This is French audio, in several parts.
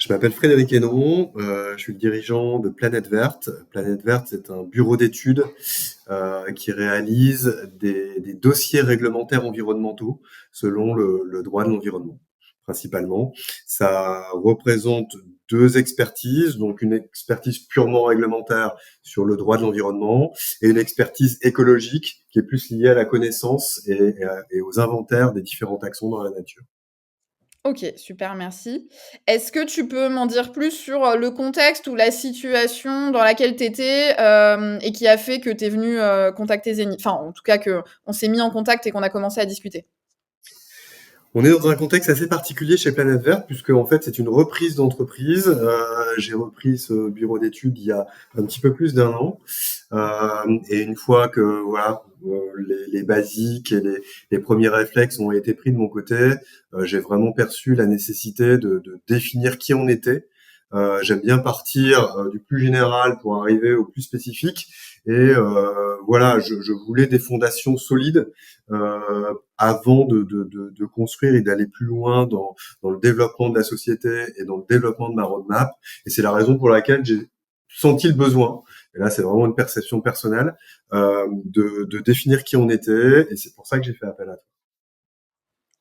Je m'appelle Frédéric Hénon, je suis le dirigeant de Planète Verte. Planète Verte, c'est un bureau d'études qui réalise des dossiers réglementaires environnementaux selon le droit de l'environnement, principalement. Ça représente deux expertises, donc une expertise purement réglementaire sur le droit de l'environnement et une expertise écologique qui est plus liée à la connaissance et aux inventaires des différents taxons dans la nature. OK, super, merci. Est-ce que tu peux m'en dire plus sur, le contexte ou la situation dans laquelle tu étais, et qui a fait que tu es venu, contacter Zénith? Enfin, en tout cas qu'on s'est mis en contact et qu'on a commencé à discuter. On est dans un contexte assez particulier chez Planète Verte puisque en fait c'est une reprise d'entreprise. J'ai repris ce bureau d'études il y a un petit peu plus d'un an. Et une fois que voilà les basiques et les premiers réflexes ont été pris de mon côté, j'ai vraiment perçu la nécessité de définir qui on était. J'aime bien partir du plus général pour arriver au plus spécifique. Et voilà, je voulais des fondations solides avant de construire et d'aller plus loin dans le développement de la société et dans le développement de ma roadmap. Et c'est la raison pour laquelle j'ai senti le besoin, et là c'est vraiment une perception personnelle, de définir qui on était, et c'est pour ça que j'ai fait appel à toi.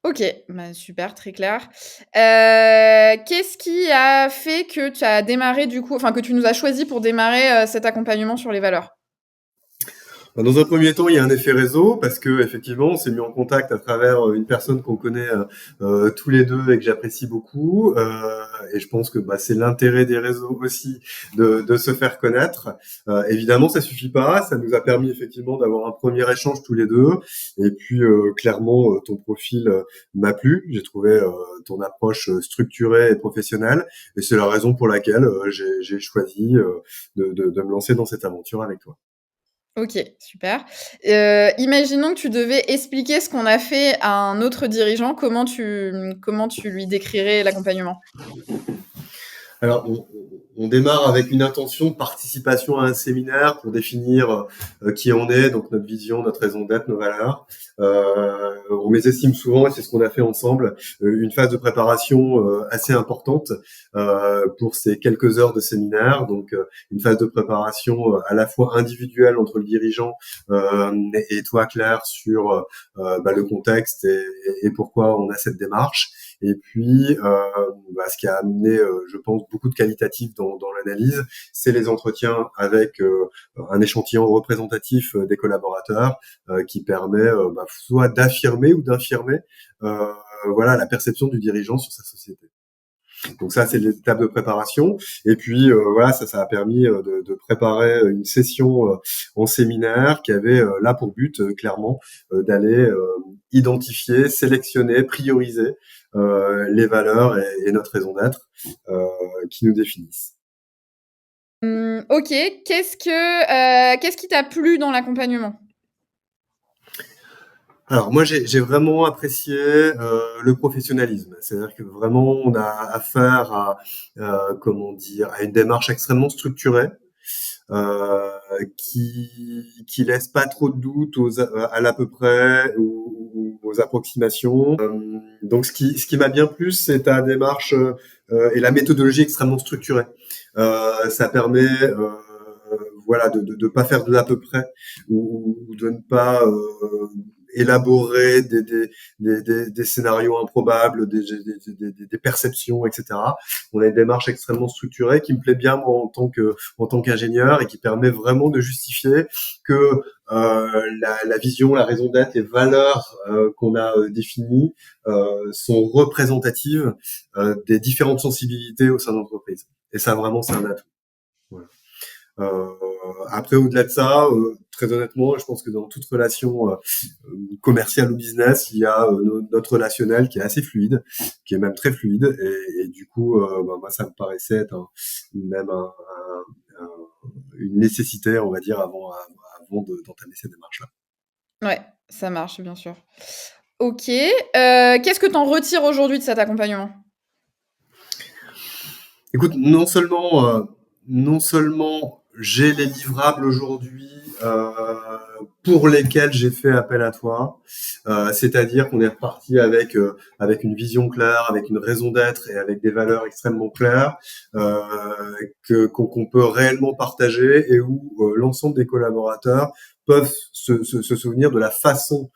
OK, bah, super, très clair. Qu'est-ce qui a fait que tu as démarré du coup enfin que tu nous as choisis pour démarrer, cet accompagnement sur les valeurs? Dans un premier temps, il y a un effet réseau parce que effectivement, on s'est mis en contact à travers une personne qu'on connaît tous les deux et que j'apprécie beaucoup. Et je pense que c'est l'intérêt des réseaux aussi de se faire connaître. Évidemment, ça suffit pas. Ça nous a permis effectivement d'avoir un premier échange tous les deux. Et puis clairement, ton profil m'a plu. J'ai trouvé ton approche structurée et professionnelle. Et c'est la raison pour laquelle j'ai choisi de me lancer dans cette aventure avec toi. OK, super. Imaginons que tu devais expliquer ce qu'on a fait à un autre dirigeant, comment tu lui décrirais l'accompagnement? Alors, on démarre avec une intention de participation à un séminaire pour définir qui on est, donc notre vision, notre raison d'être, nos valeurs. On mésestime souvent, et c'est ce qu'on a fait ensemble, une phase de préparation assez importante pour ces quelques heures de séminaire. Donc, une phase de préparation à la fois individuelle entre le dirigeant et toi, Claire, sur le contexte et pourquoi on a cette démarche. Et puis, ce qui a amené, je pense, beaucoup de qualitatif dans l'analyse, c'est les entretiens avec un échantillon représentatif des collaborateurs qui permet soit d'affirmer ou d'infirmer la perception du dirigeant sur sa société. Donc ça, c'est l'étape de préparation. Et puis ça a permis de préparer une session en séminaire qui avait là pour but clairement d'aller identifier, sélectionner, prioriser les valeurs et notre raison d'être qui nous définissent. OK. Qu'est-ce qui t'a plu dans l'accompagnement? Alors moi j'ai vraiment apprécié le professionnalisme, c'est-à-dire que vraiment on a affaire à à une démarche extrêmement structurée euh, qui laisse pas trop de doute à l'à peu près ou aux approximations. Donc ce qui m'a bien plu, c'est ta démarche et la méthodologie extrêmement structurée. Ça permet de pas faire de l'à peu près ou de ne pas élaborer des scénarios improbables, des perceptions, etc. On a une démarche extrêmement structurée qui me plaît bien moi, en tant qu'ingénieur et qui permet vraiment de justifier que la vision, la raison d'être, les valeurs qu'on a définies sont représentatives des différentes sensibilités au sein de l'entreprise. Et ça, vraiment, c'est un atout. Voilà. Euh, Après, au-delà de ça, très honnêtement, je pense que dans toute relation commerciale ou business, il y a notre relationnel qui est assez fluide, qui est même très fluide, et du coup, moi, ça me paraissait être même une nécessité, on va dire, avant d'entamer cette démarche-là. Ouais, ça marche, bien sûr. OK. Qu'est-ce que tu en retires aujourd'hui de cet accompagnement? Écoute, non seulement j'ai les livrables aujourd'hui pour lesquels j'ai fait appel à toi. C'est-à-dire qu'on est reparti avec une vision claire, avec une raison d'être et avec des valeurs extrêmement claires euh, qu'on peut réellement partager et où l'ensemble des collaborateurs peuvent se souvenir de la façon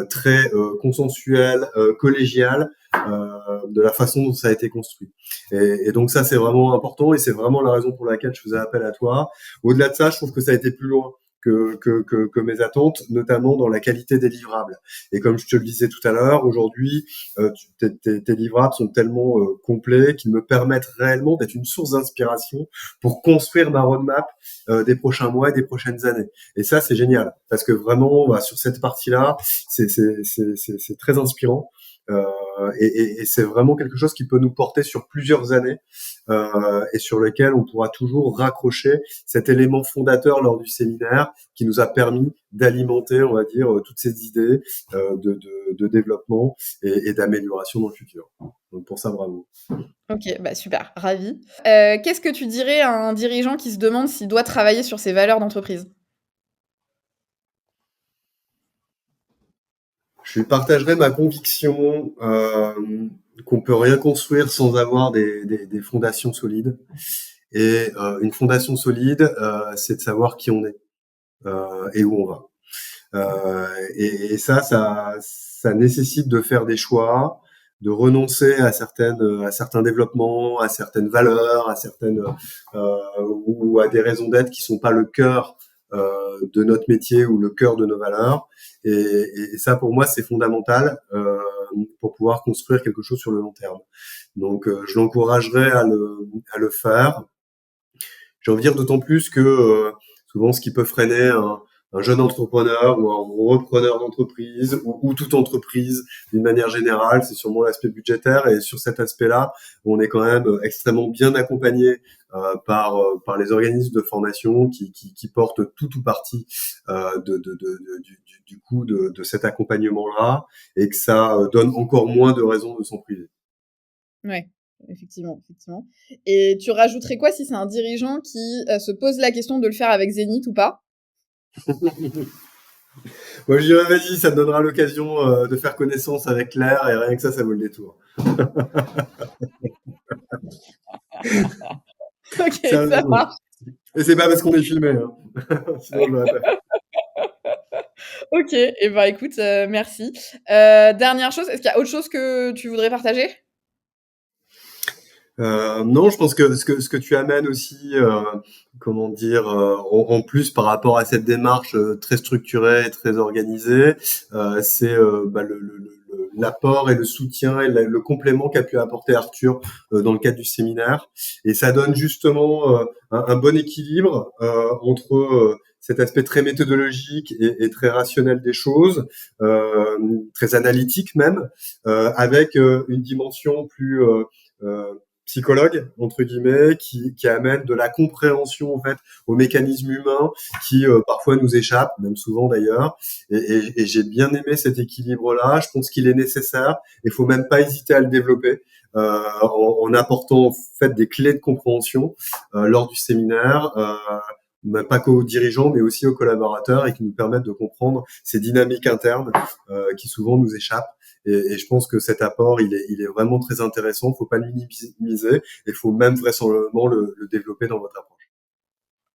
très consensuelle, collégiale, de la façon dont ça a été construit. Et donc ça, c'est vraiment important et c'est vraiment la raison pour laquelle je faisais appel à toi. Au-delà de ça, je trouve que ça a été plus loin que mes attentes, notamment dans la qualité des livrables. Et comme je te le disais tout à l'heure, aujourd'hui, tes livrables sont tellement complets qu'ils me permettent réellement d'être une source d'inspiration pour construire ma roadmap des prochains mois et des prochaines années. Et ça, c'est génial, parce que vraiment, bah, sur cette partie-là, c'est très inspirant. Et c'est vraiment quelque chose qui peut nous porter sur plusieurs années et sur lequel on pourra toujours raccrocher cet élément fondateur lors du séminaire qui nous a permis d'alimenter, on va dire, toutes ces idées de développement et d'amélioration dans le futur. Donc pour ça, bravo. OK, bah, super, ravie. Qu'est-ce que tu dirais à un dirigeant qui se demande s'il doit travailler sur ses valeurs d'entreprise? Je lui partagerai ma conviction qu'on peut rien construire sans avoir des fondations solides. Et une fondation solide, c'est de savoir qui on est et où on va. Et ça nécessite de faire des choix, de renoncer à certains développements, à certaines valeurs, à certaines ou à des raisons d'être qui sont pas le cœur de notre métier ou le cœur de nos valeurs. Et ça, pour moi, c'est fondamental pour pouvoir construire quelque chose sur le long terme. Donc, je l'encouragerais à le faire. J'ai envie de dire d'autant plus que souvent, ce qui peut freiner un jeune entrepreneur ou un repreneur d'entreprise ou toute entreprise d'une manière générale, c'est sûrement l'aspect budgétaire. Et sur cet aspect-là, on est quand même extrêmement bien accompagné par les organismes de formation qui portent tout ou partie du coût de cet accompagnement-là et que ça donne encore moins de raisons de s'en priver. Ouais, effectivement, effectivement. Et tu rajouterais quoi si c'est un dirigeant qui, se pose la question de le faire avec Zénith ou pas? Moi, je dirais, vas-y, ça te donnera l'occasion de faire connaissance avec Claire et rien que ça vaut le détour. OK, ça Sérieusement. marche. Et c'est pas parce qu'on est filmé, hein. Sinon, je l'aurais pas fait. OK et bah, écoute, merci. Dernière chose, est-ce qu'il y a autre chose que tu voudrais partager? Non, je pense que ce que tu amènes aussi, comment dire, en plus par rapport à cette démarche très structurée et très organisée, c'est bah, l'apport et le soutien et le complément qu'a pu apporter Arthur dans le cadre du séminaire. Et ça donne justement un bon équilibre entre cet aspect très méthodologique et très rationnel des choses, très analytique même, avec une dimension plus psychologue entre guillemets qui amène de la compréhension en fait aux mécanismes humains qui parfois nous échappent, même souvent d'ailleurs. Et j'ai bien aimé cet équilibre-là. Je pense qu'il est nécessaire. Il faut même pas hésiter à le développer en apportant en fait des clés de compréhension lors du séminaire. Pas qu'aux dirigeants, mais aussi aux collaborateurs et qui nous permettent de comprendre ces dynamiques internes qui souvent nous échappent. Et je pense que cet apport, il est vraiment très intéressant. Faut pas le minimiser. Il faut même vraisemblablement le développer dans votre approche.